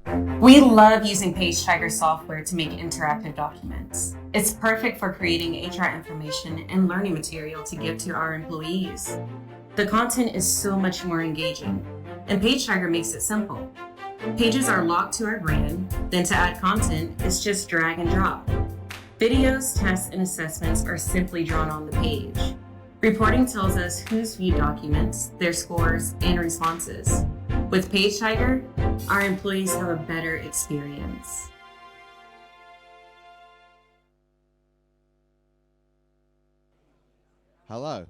We love using PageTiger software to make interactive documents. It's perfect for creating HR information and learning material to give to our employees. The content is so much more engaging, and PageTiger makes it simple. Pages are locked to our brand, then to add content, it's just drag and drop. Videos, tests, and assessments are simply drawn on the page. Reporting tells us who's viewed documents, their scores, and responses. With PageTiger, our employees have a better experience. Hello.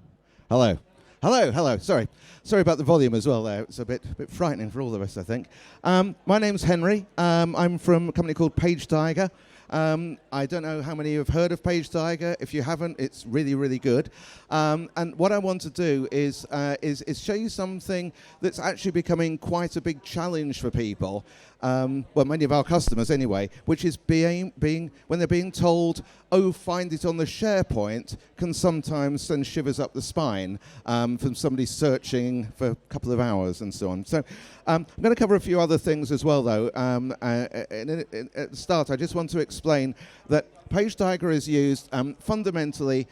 Sorry about the volume as well there. It's a bit frightening for all of us, I think. My name's Henry. I'm from a company called PageTiger. I don't know how many of you have heard of PageTiger. If you haven't, it's really, really good. And what I want to do is show you something that's actually becoming quite a big challenge for people. Well, many of our customers anyway, which is being when they're being told, oh, find it on the Sharepoint, can sometimes send shivers up the spine from somebody searching for a couple of hours and so on. So I'm going to cover a few other things as well, though. At the start, I just want to explain that PageTiger is used fundamentally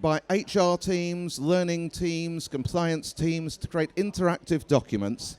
by HR teams, learning teams, compliance teams to create interactive documents.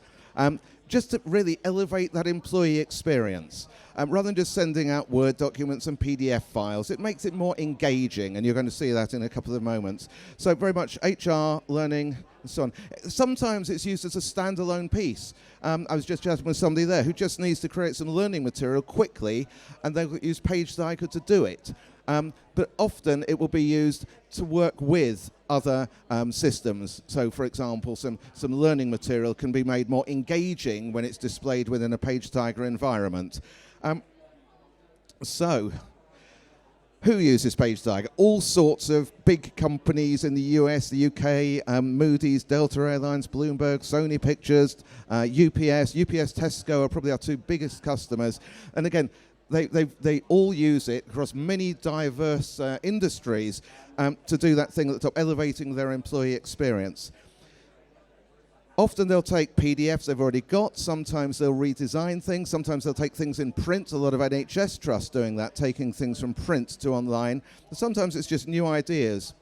Just to really elevate that employee experience. Rather than just sending out Word documents and PDF files, it makes it more engaging, and you're going to see that in a couple of moments. So very much HR, learning, and so on. Sometimes it's used as a standalone piece. I was just chatting with somebody there who just needs to create some learning material quickly, and they'll use PageTiger to do it. But often it will be used to work with other systems. So, for example, some learning material can be made more engaging when it's displayed within a PageTiger environment. So, who uses PageTiger? All sorts of big companies in the US, the UK, Moody's, Delta Airlines, Bloomberg, Sony Pictures, UPS, Tesco are probably our two biggest customers. And again, they all use it across many diverse industries to do that thing at the top, elevating their employee experience. Often they'll take PDFs they've already got. Sometimes they'll redesign things. Sometimes they'll take things in print. A lot of NHS trusts doing that, taking things from print to online. Sometimes it's just new ideas.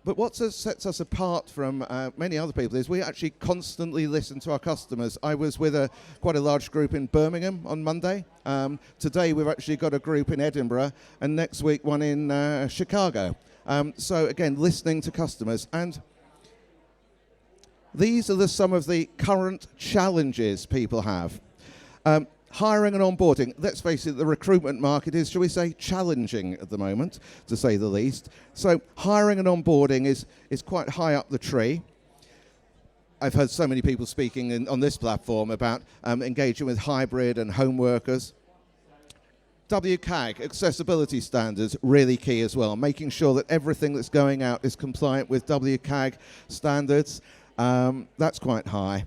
But what sets us apart from many other people is we actually constantly listen to our customers. I was with quite a large group in Birmingham on Monday. Today we've actually got a group in Edinburgh, and next week one in Chicago. So again, listening to customers. And these are some of the current challenges people have. Hiring and onboarding. Let's face it, the recruitment market is, shall we say, challenging at the moment, to say the least. So hiring and onboarding is quite high up the tree. I've heard so many people speaking on this platform about engaging with hybrid and home workers. WCAG, accessibility standards, really key as well. Making sure that everything that's going out is compliant with WCAG standards. That's quite high.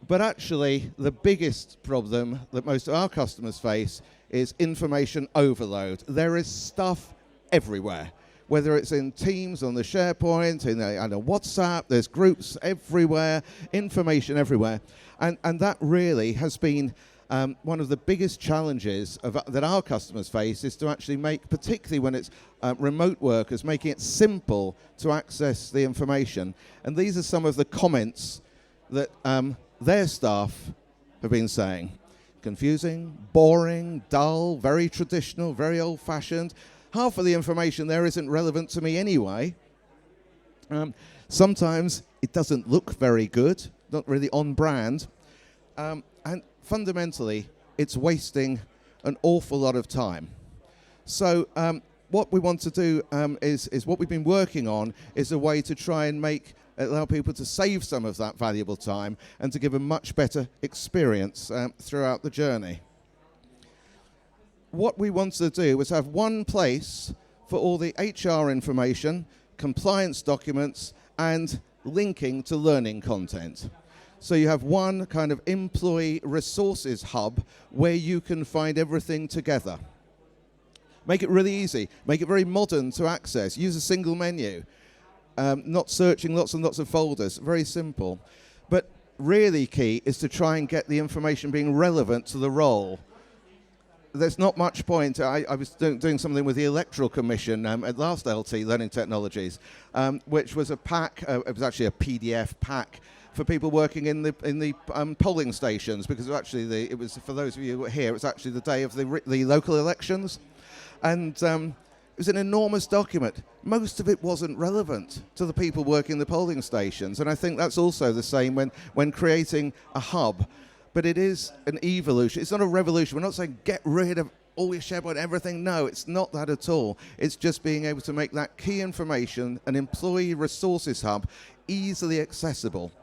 But actually, the biggest problem that most of our customers face is information overload. There is stuff everywhere, whether it's in Teams, on the SharePoint, in a WhatsApp, there's groups everywhere, information everywhere. And that really has been one of the biggest challenges that our customers face, is to actually make, particularly when it's remote workers, making it simple to access the information. And these are some of the comments that their staff have been saying. Confusing, boring, dull, very traditional, very old-fashioned. Half of the information there isn't relevant to me anyway. Sometimes it doesn't look very good, not really on brand. And fundamentally, it's wasting an awful lot of time. So what we want to do is what we've been working on is a way to try and allow people to save some of that valuable time and to give a much better experience throughout the journey. What we wanted to do was have one place for all the HR information, compliance documents, and linking to learning content. So you have one kind of employee resources hub where you can find everything together. Make it really easy. Make it very modern to access. Use a single menu. Not searching lots and lots of folders. Very simple. But really key is to try and get the information being relevant to the role. There's not much point. I was doing something with the Electoral Commission at last LT, Learning Technologies, which was a pack. It was actually a PDF pack for people working in the polling stations, because it was for those of you who were here. It was actually the day of the local elections, and it was an enormous document. Most of it wasn't relevant to the people working the polling stations, and I think that's also the same when creating a hub. But it is an evolution. It's not a revolution. We're not saying get rid of all your SharePoint, everything. No, it's not that at all. It's just being able to make that key information, an employee resources hub, easily accessible.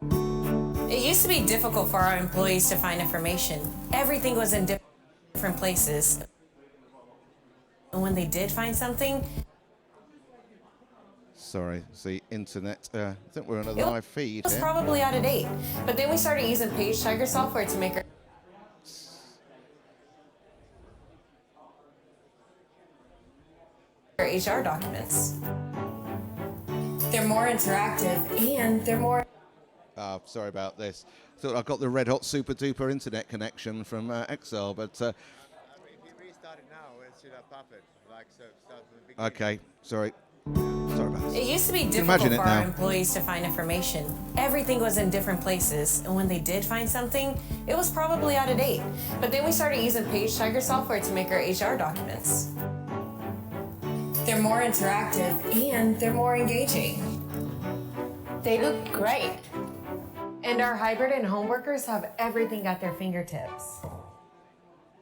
It used to be difficult for our employees to find information. Everything was in different places. And when they did find something, sorry, it's the internet. I think we're on a live feed it was here. probably out of date. But then we started using PageTiger software to make our HR documents. They're more interactive and they're more... Sorry about this. Thought I got the red hot super duper internet connection from Excel, but... If you restart it now, it should have popped it. Like, so start from the beginning. Okay, sorry. Sorry about It this. used to be difficult imagine it for our now. employees to find information. Everything was in different places, and when they did find something, it was probably out of date. But then we started using PageTiger software to make our HR documents. They're more interactive and they're more engaging. They look great. And our hybrid and home workers have everything at their fingertips.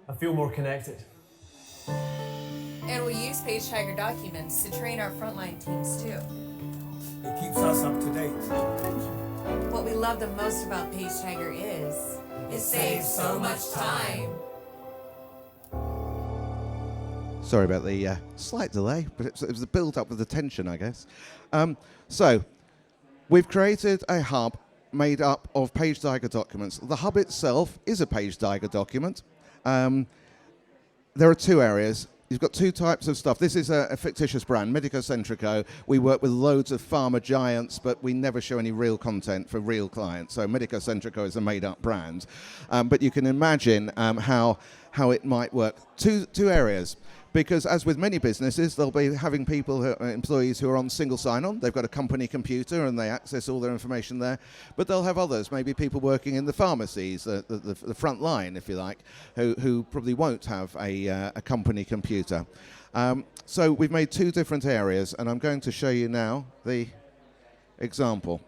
I feel more connected. And we use PageTiger documents to train our frontline teams too. It keeps us up to date. What we love the most about PageTiger is it saves so much time. Sorry about the slight delay, but it was the build-up of the tension, I guess. So, we've created a hub made up of PageTiger documents. The hub itself is a PageTiger document. There are two areas. You've got two types of stuff. This is a fictitious brand, Medicocentrico. We work with loads of pharma giants, but we never show any real content for real clients. So Medicocentrico is a made-up brand. But you can imagine how it might work. Two areas. Because as with many businesses, they'll be having employees who are on single sign-on. They've got a company computer and they access all their information there. But they'll have others, maybe people working in the pharmacies, the front line, if you like, who probably won't have a company computer. So we've made two different areas, and I'm going to show you now the example.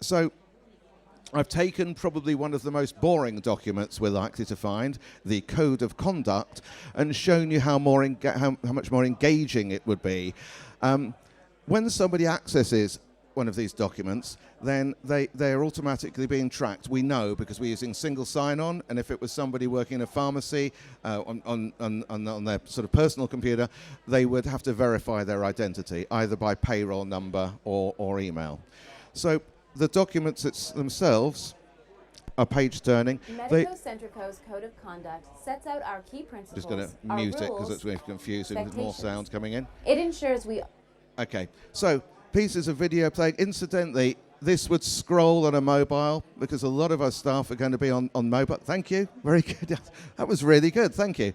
So I've taken probably one of the most boring documents we're likely to find, the Code of Conduct, and shown you how much more engaging it would be. When somebody accesses one of these documents, then they are automatically being tracked. We know because we're using single sign-on, and if it was somebody working in a pharmacy on their sort of personal computer, they would have to verify their identity, either by payroll number or email. So the documents themselves are page turning. Medicocentrico's Code of Conduct sets out our key principles. Just going to our mute it rules, because it's going to confuse it with more sound coming in. It ensures we... Okay, so pieces of video playing. Incidentally, this would scroll on a mobile because a lot of our staff are going to be on mobile. Thank you. Very good. That was really good. Thank you.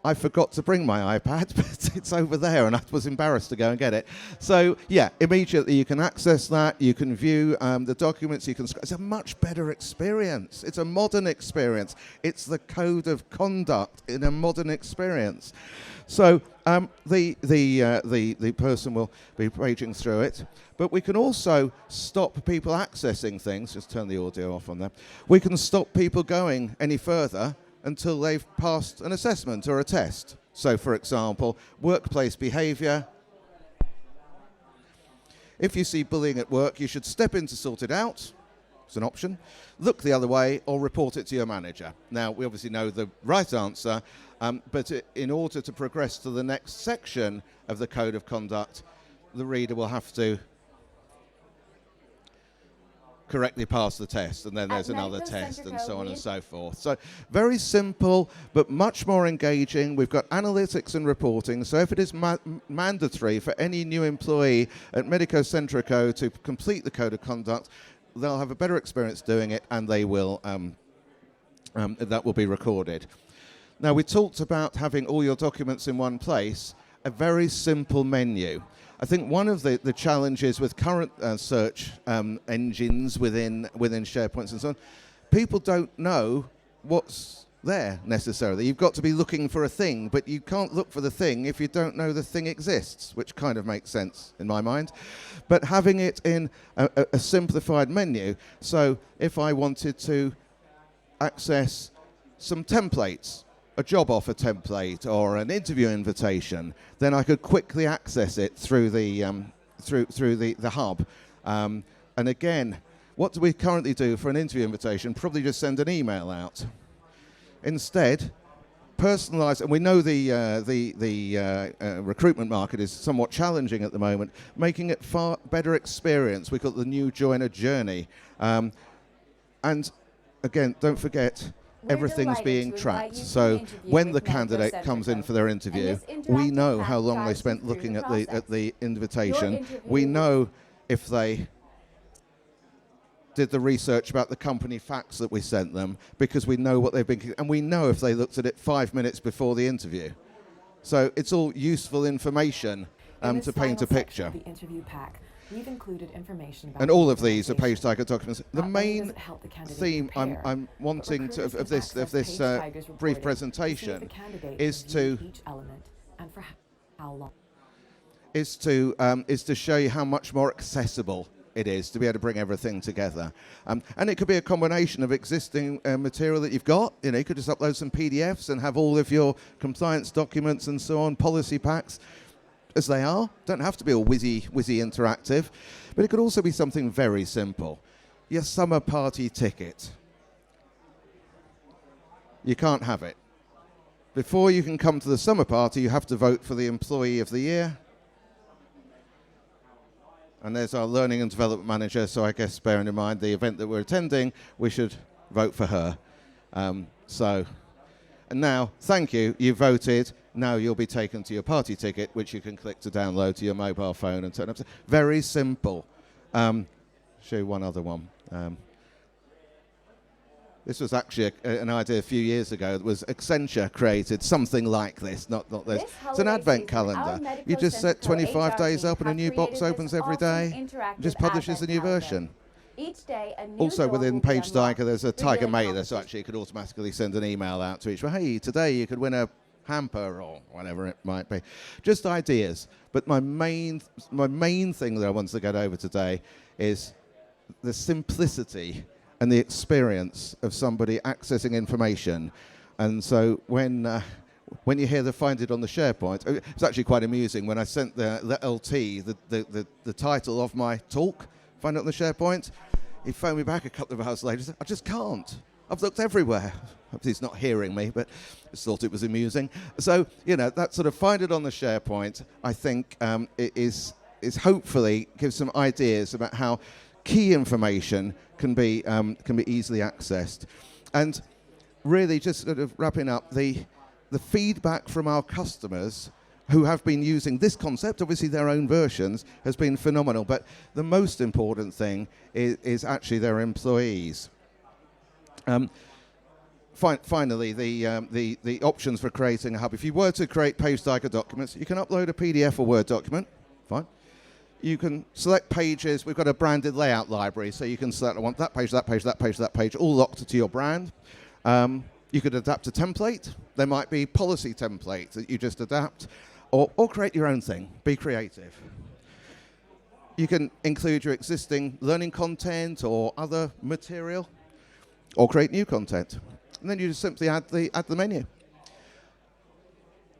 I forgot to bring my iPad, but it's over there, and I was embarrassed to go and get it. So, yeah, immediately you can access that. You can view the documents. It's a much better experience. It's a modern experience. It's the Code of Conduct in a modern experience. So the person will be paging through it, but we can also stop people accessing things. Just turn the audio off on there. We can stop people going any further until they've passed an assessment or a test. So, for example, workplace behaviour. If you see bullying at work, you should step in to sort it out. It's an option. Look the other way or report it to your manager. Now, we obviously know the right answer, but in order to progress to the next section of the Code of Conduct, the reader will have to correctly pass the test, and then there's At another Medico test, and Centrico, so on we- and so forth. So very simple, but much more engaging. We've got analytics and reporting, so if it is mandatory for any new employee at Medico Centrico to complete the code of conduct, they'll have a better experience doing it, and they will that will be recorded. Now, we talked about having all your documents in one place, a very simple menu. I think one of the challenges with current search engines within SharePoint and so on, people don't know what's there necessarily. You've got to be looking for a thing, but you can't look for the thing if you don't know the thing exists, which kind of makes sense in my mind. But having it in a simplified menu, so if I wanted to access some templates, a job offer template or an interview invitation, then I could quickly access it through the the hub. And again, what do we currently do for an interview invitation? Probably just send an email out. Instead, personalize, and we know the recruitment market is somewhat challenging at the moment, making it far better experience. We call it the new joiner journey. And again, don't forget, everything's being tracked. So when the candidate comes in for their interview, we know how long they spent looking at the invitation. We know if they did the research about the company facts that we sent them, because we know what they've been, and we know if they looked at it 5 minutes before the interview. So it's all useful information to paint a picture. The interview pack, we've included information about And all of these are PageTiger documents. The main help the candidate theme prepare, I'm wanting to, of this PageTiger's brief reporting presentation to see if the candidate is reviewed to each element and for how long. is to show you how much more accessible it is to be able to bring everything together. And it could be a combination of existing material that you've got. You know, you could just upload some PDFs and have all of your compliance documents and so on, policy packs, as they are. Don't have to be all whizzy interactive. But it could also be something very simple. Your summer party ticket. You can't have it. Before you can come to the summer party, you have to vote for the Employee of the Year. And there's our Learning and Development Manager, so I guess bearing in mind the event that we're attending, we should vote for her. And now, thank you, you voted. Now you'll be taken to your party ticket, which you can click to download to your mobile phone and turn up. Very simple. Show you one other one. This was actually an idea a few years ago. That was Accenture created something like this, not this. It's an advent calendar. You just set 25 days up and a new box opens every day. And just publishes a new version. Each day, a new Also door within will be PageTiger, unlocked, there's a Tiger revealing Mailer, so competition. actually you could automatically send an email out to each one. Hey, today you could win a hamper or whatever it might be. Just ideas. But my main thing that I want to get over today is the simplicity and the experience of somebody accessing information. And so when you hear the find it on the SharePoint, it's actually quite amusing. When I sent the LT the title of my talk, find it on the SharePoint, he phoned me back a couple of hours later and said, I just can't. I've looked everywhere. Hope he's not hearing me, but just thought it was amusing. So, you know, that sort of find it on the SharePoint, I think it is hopefully gives some ideas about how key information can be easily accessed. And really just sort of wrapping up, the feedback from our customers who have been using this concept, obviously their own versions, has been phenomenal. But the most important thing is actually their employees. Finally, the options for creating a hub. If you were to create PageTiger documents, you can upload a PDF or Word document. Fine. You can select pages. We've got a branded layout library, so you can select, I want that page, that page, that page, that page, all locked to your brand. You could adapt a template. There might be policy templates that you just adapt, or create your own thing. Be creative. You can include your existing learning content or other material, or create new content. And then you just simply add the menu.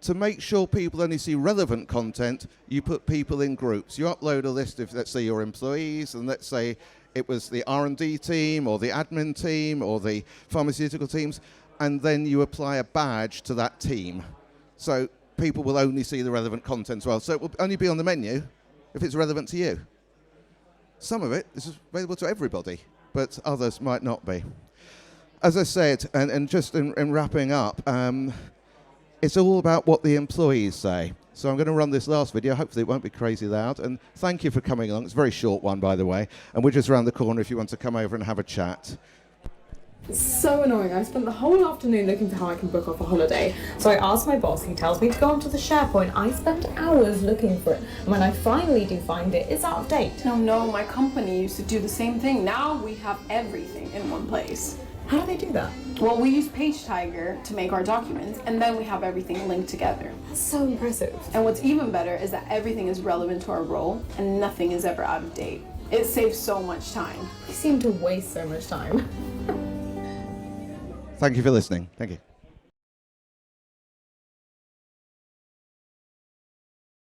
To make sure people only see relevant content, you put people in groups. You upload a list of, let's say, your employees, and let's say it was the R&D team or the admin team or the pharmaceutical teams, and then you apply a badge to that team. So people will only see the relevant content as well. So it will only be on the menu if it's relevant to you. Some of it is available to everybody. but others might not be. As I said, and just in wrapping up, it's all about what the employees say. So I'm going to run this last video. Hopefully it won't be crazy loud. And thank you for coming along. It's a very short one, by the way. And we're just around the corner if you want to come over and have a chat. It's so annoying. I spent the whole afternoon looking for how I can book off a holiday. So I asked my boss, he tells me to go onto the Sharepoint. I spent hours looking for it. And when I finally do find it, it's out of date. No, my company used to do the same thing. Now we have everything in one place. How do they do that? Well, we use PageTiger to make our documents, and then we have everything linked together. That's so impressive. And what's even better is that everything is relevant to our role, and nothing is ever out of date. It saves so much time. You seem to waste so much time. Thank you for listening. Thank you.